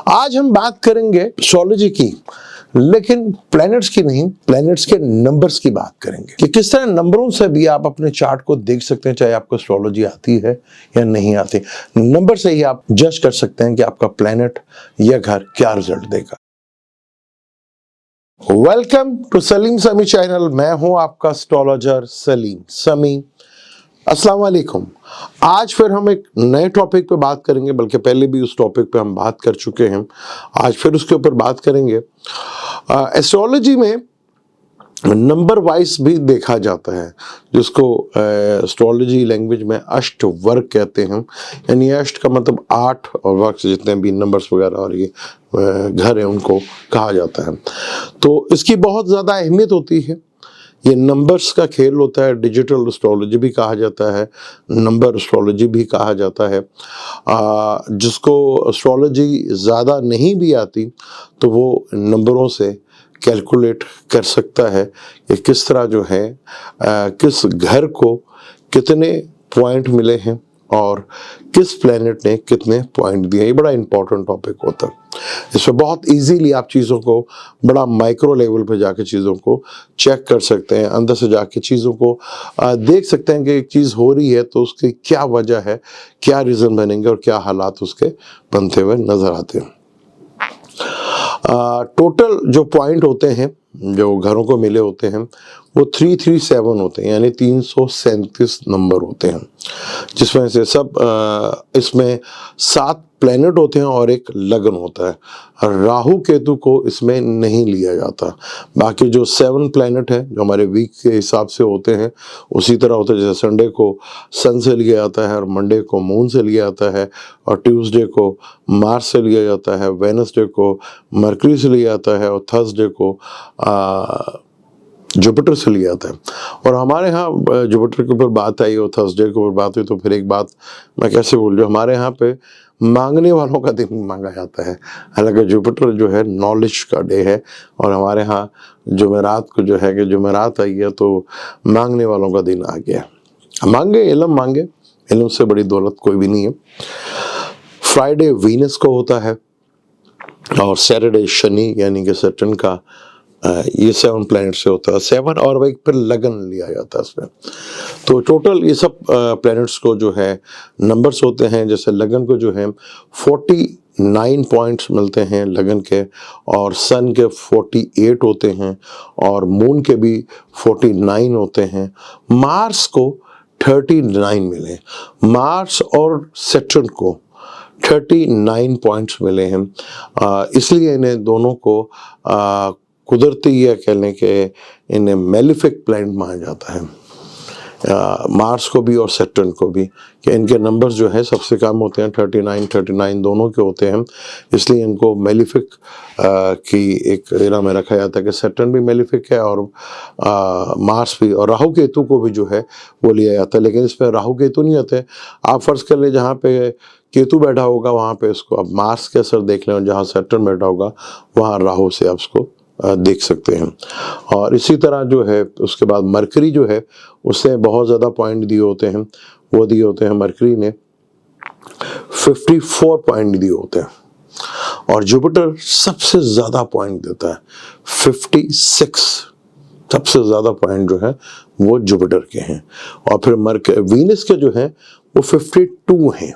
आज हम बात करेंगे एस्ट्रोलॉजी की, लेकिन प्लैनेट्स की नहीं, प्लैनेट्स के नंबर्स की बात करेंगे कि किस तरह नंबरों से भी आप अपने चार्ट को देख सकते हैं, चाहे आपको एस्ट्रोलॉजी आती है या नहीं आती। नंबर से ही आप जज कर सकते हैं कि आपका प्लैनेट या घर क्या रिजल्ट देगा। वेलकम टू सलीम समी चैनल। मैं हूं आपका एस्ट्रोलॉजर सलीम समी। अस्सलाम वालेकुम। आज फिर हम एक नए टॉपिक पे बात करेंगे, बल्कि पहले भी उस टॉपिक पे हम बात कर चुके हैं। आज फिर उसके ऊपर बात करेंगे। एस्ट्रोलॉजी में नंबर वाइज भी देखा जाता है, जिसको एस्ट्रोलॉजी लैंग्वेज में अष्ट वर्ग कहते हैं। यानी अष्ट का मतलब 8 और वर्ग से जितने भी नंबर्स वगैरह और ये घर है उनको कहा जाता है। तो इसकी बहुत ज़्यादा अहमियत होती है। ये नंबर्स का खेल होता है। डिजिटल एस्ट्रोलॉजी भी कहा जाता है, नंबर एस्ट्रोलॉजी भी कहा जाता है। जिसको एस्ट्रोलॉजी ज़्यादा नहीं भी आती तो वो नंबरों से कैलकुलेट कर सकता है कि किस तरह जो है किस घर को कितने पॉइंट मिले हैं और किस प्लेनेट ने कितने पॉइंट दिए। ये बड़ा इंपॉर्टेंट टॉपिक होता है। इसमें बहुत इजीली आप चीज़ों को बड़ा माइक्रो लेवल पे जाके चीज़ों को चेक कर सकते हैं, अंदर से जाके चीज़ों को देख सकते हैं कि एक चीज़ हो रही है तो उसकी क्या वजह है, क्या रीज़न बनेंगे और क्या हालात उसके बनते हुए नज़र आते हैं। टोटल जो पॉइंट होते हैं जो घरों को मिले होते हैं वो 337 होते हैं, यानी 337 नंबर होते हैं, जिसमें से सब इसमें 7 प्लैनेट होते हैं और एक लगन होता है। राहु केतु को इसमें नहीं लिया जाता। बाकी जो 7 प्लैनेट है जो हमारे वीक के हिसाब से होते हैं उसी तरह होता है। जैसे संडे को सन से लिया जाता है और मंडे को मून से लिया जाता है और ट्यूसडे को मार्स से लिया जाता है, वेडनेसडे को मरकरी से लिया जाता है और थर्सडे को जुपिटर से लिया जाता है। और हमारे यहाँ जुपिटर के ऊपर बात आई और थर्सडे के ऊपर बात हुई तो फिर एक बात मैं कैसे भूल जाऊँ, हमारे यहाँ पे मांगने वालों का दिन मांगा जाता है। हालांकि जुपिटर जो है नॉलेज का डे है और हमारे यहाँ जुमेरात को जो है कि जुमेरात आई है तो मांगने वालों का दिन आ गया। मांगे इल्म से बड़ी दौलत कोई भी नहीं है। फ्राइडे वीनस को होता है और सैटरडे शनि यानी कि सैटर्न का ये 7 प्लैनेट से होता है। 7 और एक फिर लगन लिया जाता है इसमें। तो टोटल ये सब प्लैनेट्स को जो है नंबर्स होते हैं। जैसे लगन को जो है 49 पॉइंट्स मिलते हैं लगन के, और सन के 48 होते हैं और मून के भी 49 होते हैं। मार्स को 39 मिले, मार्स और सैटर्न को 39 पॉइंट्स मिले हैं। इसलिए इन्हें दोनों को कुदरती या कह लें कि इन्हें मेलिफिक प्लैनेट माना जाता है, मार्स को भी और सैटर्न को भी, कि इनके नंबर्स जो है सबसे कम होते हैं। 39 दोनों के होते हैं, इसलिए इनको मेलिफिक की एक एरा में रखा जाता है कि सैटर्न भी मेलिफिक है और मार्स भी। और राहु केतु को भी जो है वो लिया जाता है, लेकिन इसमें राहु केतु नहीं होते। आप फर्ज कर ले जहाँ पे केतु बैठा होगा वहाँ पे इसको अब मार्स के असर देख लें और जहाँ सैटर्न बैठा होगा वहाँ राहु से आप उसको देख सकते हैं। और इसी तरह जो है उसके बाद मरकरी जो है उससे बहुत ज़्यादा पॉइंट दिए होते हैं। वो दिए होते हैं मरकरी ने 54 पॉइंट दिए होते हैं और जुपिटर सबसे ज़्यादा पॉइंट देता है 56। सबसे ज़्यादा पॉइंट जो है वो जुपिटर के हैं। और फिर वीनस के जो हैं वो 52 हैं।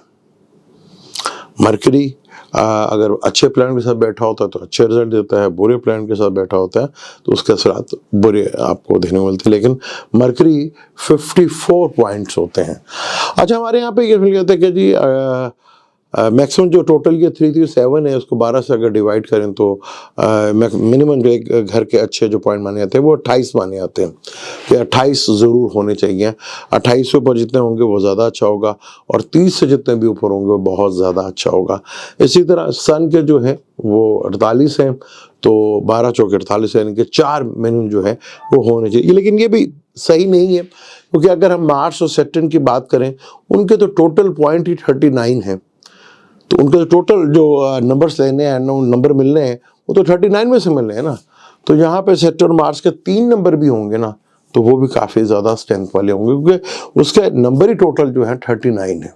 मरकरी अगर अच्छे प्लैनेट के साथ बैठा होता है तो अच्छे रिजल्ट देता है, बुरे प्लैनेट के साथ बैठा होता है तो उसके असरात बुरे आपको देखने को मिलते हैं। लेकिन मरकरी 54 पॉइंट्स होते हैं। अच्छा, हमारे यहाँ पे ये मिल जाता है कि जी मैक्सिमम जो टोटल ये 337 है उसको 12 से अगर डिवाइड करें तो मिनिमम जो एक घर के अच्छे जो पॉइंट माने जाते हैं वो 28 माने जाते हैं कि 28 ज़रूर होने चाहिए। 28 से ऊपर जितने होंगे वो ज़्यादा अच्छा होगा और 30 से जितने भी ऊपर होंगे वो बहुत ज़्यादा अच्छा होगा। इसी तरह सन के जो है वो 48 हैं तो 12 चौके 48 यानी कि 4 मिनिमम जो है वो होने चाहिए। लेकिन ये भी सही नहीं है, क्योंकि अगर हम मार्स और सैटर्न की बात करें उनके तो टोटल पॉइंट ही 39 है। तो उनके टोटल जो नंबर्स लेने हैं, नंबर मिलने हैं वो तो 39 में से मिलने हैं ना। तो यहाँ पे सैटर्न मार्स के 3 नंबर भी होंगे ना तो वो भी काफ़ी ज़्यादा स्ट्रेंथ वाले होंगे, क्योंकि उसके नंबर ही टोटल जो है 39 है।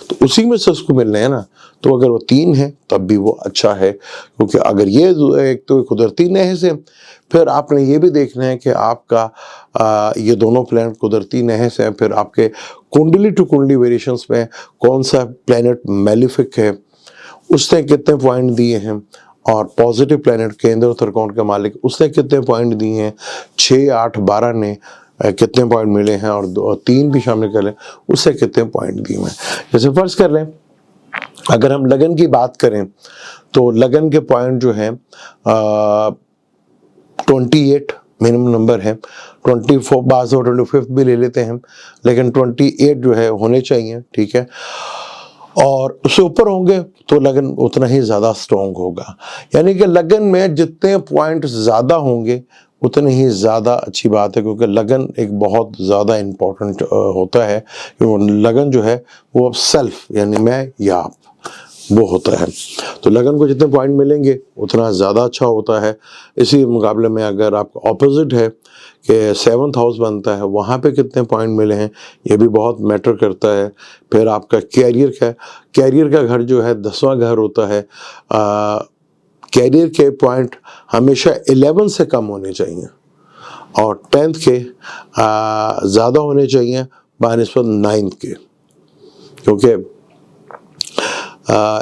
तो उसी में से उसको मिलने हैं ना। तो अगर वो 3 है तब भी वो अच्छा है, क्योंकि अगर ये एक तो कुदरती नहज है, फिर आपने ये भी देखना है कि आपका ये दोनों प्लैनेट कुदरती नहज हैं, फिर आपके कुंडली टू कुंडली वेरिएशंस में कौन सा प्लैनेट मेलिफिक है, उसने कितने पॉइंट दिए हैं, और पॉजिटिव प्लैनेट केंद्र और त्रिकोण के मालिक उसने कितने पॉइंट दिए हैं, 6, 8, 12 ने कितने पॉइंट मिले हैं, और 3 भी शामिल कर लें उससे कितने पॉइंट दिए हैं। जैसे फर्ज कर लें अगर हम लगन की बात करें तो लगन के पॉइंट जो है 28 मिनिमम नंबर है, 24 बाज और 25 भी ले लेते हैं, लेकिन 28 जो है होने चाहिए, ठीक है। और उससे ऊपर होंगे तो लगन उतना ही ज़्यादा स्ट्रॉन्ग होगा, यानी कि लगन में जितने पॉइंट ज़्यादा होंगे उतनी ही ज़्यादा अच्छी बात है, क्योंकि लगन एक बहुत ज़्यादा इम्पोर्टेंट होता है। लगन जो है वो सेल्फ यानी मैं या आप वो होता है। तो लगन को जितने पॉइंट मिलेंगे उतना ज़्यादा अच्छा होता है। इसी मुकाबले में अगर आपका ऑपोजिट है कि 7th हाउस बनता है, वहाँ पे कितने पॉइंट मिले हैं ये भी बहुत मैटर करता है। फिर आपका कैरियर का घर जो है 10वां घर होता है। कैरियर के पॉइंट हमेशा 11 से कम होने चाहिए और 10th के ज़्यादा होने चाहिए बानिस्बत 9th के, क्योंकि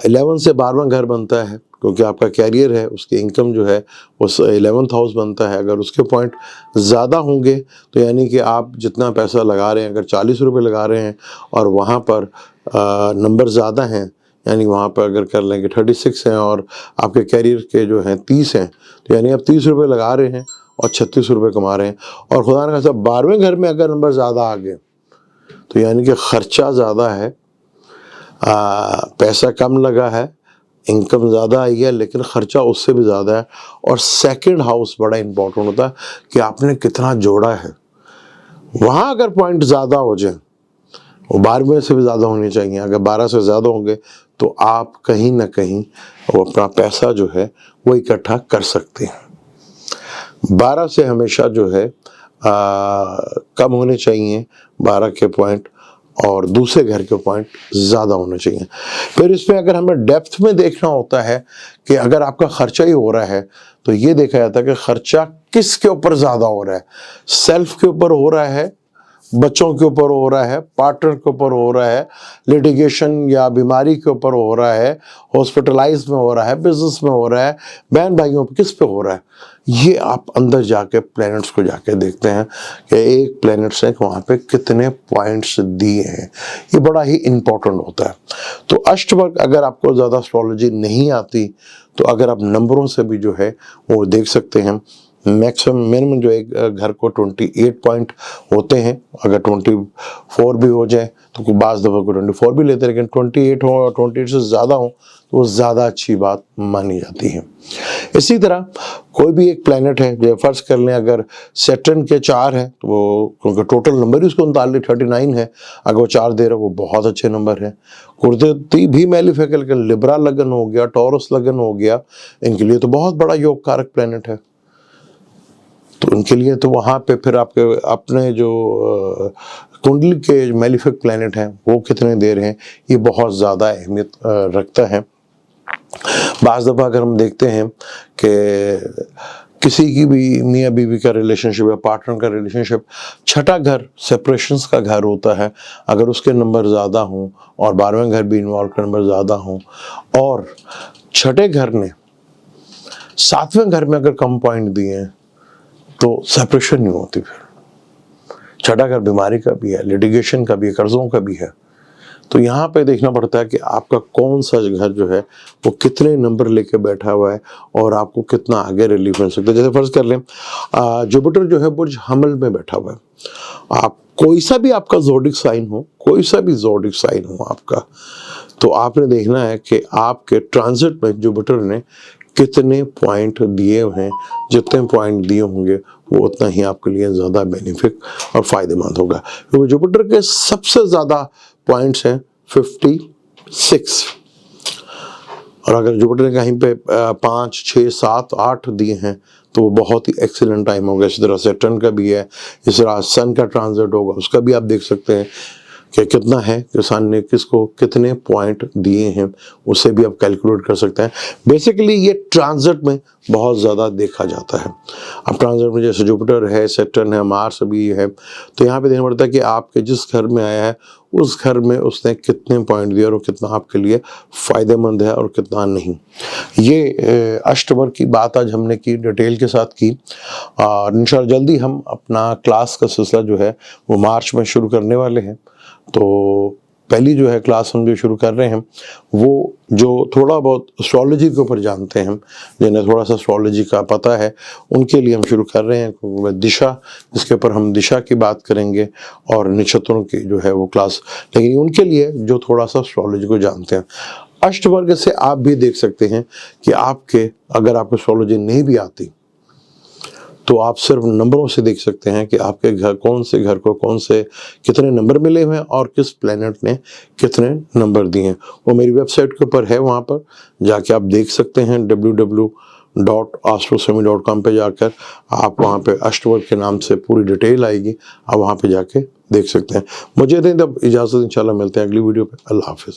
11 से 12वां घर बनता है, क्योंकि आपका कैरियर है, उसकी इनकम जो है उस 11th हाउस बनता है। अगर उसके पॉइंट ज़्यादा होंगे तो यानी कि आप जितना पैसा लगा रहे हैं, अगर 40 रुपये लगा रहे हैं और वहाँ पर नंबर ज़्यादा हैं, यानी वहाँ पर अगर कर लें कि 36 हैं और आपके कैरियर के जो हैं 30 हैं, तो यानी आप 30 रुपये लगा रहे हैं और 36 रुपये कमा रहे हैं। और खुदा ना खास्ता 12वें घर में अगर नंबर ज़्यादा आ गए तो यानी कि ख़र्चा ज़्यादा है, पैसा कम लगा है, इनकम ज़्यादा आई है, लेकिन ख़र्चा उससे भी ज़्यादा है। और सेकंड हाउस बड़ा इंपॉर्टेंट होता है कि आपने कितना जोड़ा है। वहाँ अगर पॉइंट ज़्यादा हो जाए, वो 12वें से भी ज़्यादा होने चाहिए। अगर 12 से ज़्यादा होंगे तो आप कहीं ना कहीं वो अपना पैसा जो है वो इकट्ठा कर सकते हैं। 12 से हमेशा जो है कम होने चाहिए 12 के पॉइंट, और दूसरे घर के पॉइंट ज़्यादा होने चाहिए। फिर इसमें अगर हमें डेप्थ में देखना होता है कि अगर आपका खर्चा ही हो रहा है तो ये देखा जाता है कि खर्चा किसके ऊपर ज़्यादा हो रहा है। सेल्फ के ऊपर हो रहा है, बच्चों के ऊपर हो रहा है, पार्टनर के ऊपर हो रहा है, लिटिगेशन या बीमारी के ऊपर हो रहा है, हॉस्पिटलाइज में हो रहा है, बिजनेस में हो रहा है, बहन भाइयों पे किस पे हो रहा है। ये आप अंदर जाके प्लैनेट्स को जाके देखते हैं कि एक प्लैनेट से वहाँ पे कितने पॉइंट्स दिए हैं। ये बड़ा ही इम्पोर्टेंट होता है। तो अष्टवर्ग अगर आपको ज़्यादा एस्ट्रोलॉजी नहीं आती तो अगर आप नंबरों से भी जो है वो देख सकते हैं। मैक्सिमम मिनिमम जो एक घर को 28 पॉइंट होते हैं। अगर 24 भी हो जाए तो बाज़ दफ़ा को 24 भी लेते हैं, लेकिन 28 हो और 28 से ज़्यादा हो तो वो ज़्यादा अच्छी बात मानी जाती है। इसी तरह कोई भी एक प्लैनेट है, जो फ़र्ज कर लें अगर सैटर्न के 4 है तो वो, क्योंकि टोटल नंबर ही उसको 39 है, अगर वो 4 दे रहा है वो बहुत अच्छे नंबर है। कुदरती भी मेलिफिक, लेकिन लिब्रा लगन हो गया, टॉरस लगन हो गया, इनके लिए तो बहुत बड़ा योग कारक प्लैनेट है। तो उनके लिए तो वहाँ पे फिर आपके अपने जो कुंडली के मेलिफिक प्लैनेट हैं वो कितने दे रहे हैं, ये बहुत ज़्यादा अहमियत रखता है। बाज़ दफ़ा अगर हम देखते हैं कि किसी की भी मियाँ बीवी का रिलेशनशिप या पार्टनर का रिलेशनशिप, छठा घर सेपरेशंस का घर होता है, अगर उसके नंबर ज़्यादा हों और 12वें घर भी इन्वॉल्व का नंबर ज़्यादा हों, और छठे घर ने 7वें घर में अगर कम पॉइंट दिए हैं तो सेपरेशन नहीं होती। फिर छठा घर बीमारी का भी है, लिटिगेशन का भी है, कर्जों का भी है। तो यहाँ पे देखना पड़ता है कि आपका कौन सा घर जो है वो कितने नंबर लेके बैठा हुआ है और आपको कितना आगे रिलीफ मिल सकता है। जैसे फर्ज कर लें जुपिटर जो है बुर्ज हमल में बैठा हुआ है, आप कोई सा भी आपका ज़ोडिक साइन हो, कोई सा भी ज़ोडिक साइन हो आपका, तो आपने देखना है कि आपके ट्रांजिट में जुपिटर ने कितने पॉइंट दिए हैं। जितने पॉइंट दिए होंगे वो उतना ही आपके लिए ज़्यादा बेनिफिक और फ़ायदेमंद होगा, क्योंकि जुपिटर के सबसे ज़्यादा पॉइंट्स हैं 56, और अगर जुपिटर ने कहीं पे 5, 6, 7, 8 दिए हैं तो वो बहुत ही एक्सीलेंट टाइम होगा। इसी तरह सैटर्न का भी है, इस तरह सन का ट्रांजिट होगा, उसका भी आप देख सकते हैं कि कितना है, किसान ने किसको कितने पॉइंट दिए हैं, उससे भी आप कैलकुलेट कर सकते हैं। बेसिकली ये ट्रांजिट में बहुत ज़्यादा देखा जाता है। अब ट्रांजिट में जैसे जुपिटर है, सैटर्न है, मार्स भी है, तो यहाँ पे देखना पड़ता है कि आपके जिस घर में आया है उस घर में उसने कितने पॉइंट दिए और कितना आपके लिए फ़ायदेमंद है और कितना नहीं। ये अष्टवर्ग की बात आज हमने की, डिटेल के साथ की। इंशाल्लाह जल्दी हम अपना क्लास का सिलसिला जो है वो मार्च में शुरू करने वाले हैं। तो पहली जो है क्लास हम जो शुरू कर रहे हैं वो जो थोड़ा बहुत एस्ट्रोलॉजी के ऊपर जानते हैं, जिन्हें थोड़ा सा एस्ट्रोलॉजी का पता है, उनके लिए हम शुरू कर रहे हैं दिशा, जिसके ऊपर हम दिशा की बात करेंगे और नक्षत्रों की जो है वो क्लास, लेकिन उनके लिए जो थोड़ा सा एस्ट्रोलॉजी को जानते हैं। अष्टवर्ग से आप भी देख सकते हैं कि आपके अगर आपको एस्ट्रोलॉजी नहीं भी आती तो आप सिर्फ नंबरों से देख सकते हैं कि आपके घर कौन से घर को कौन से कितने नंबर मिले हुए हैं और किस प्लेनेट ने कितने नंबर दिए हैं। वो मेरी वेबसाइट के ऊपर है, वहाँ पर जाके आप देख सकते हैं। www.astrosemi.com पे जाकर आप वहाँ पे अष्टवर्ग के नाम से पूरी डिटेल आएगी, आप वहाँ पे जाके देख सकते हैं। मुझे दें तब इजाज़त, इंशाल्लाह मिलते हैं अगली वीडियो पे। अल्लाह हाफिज़।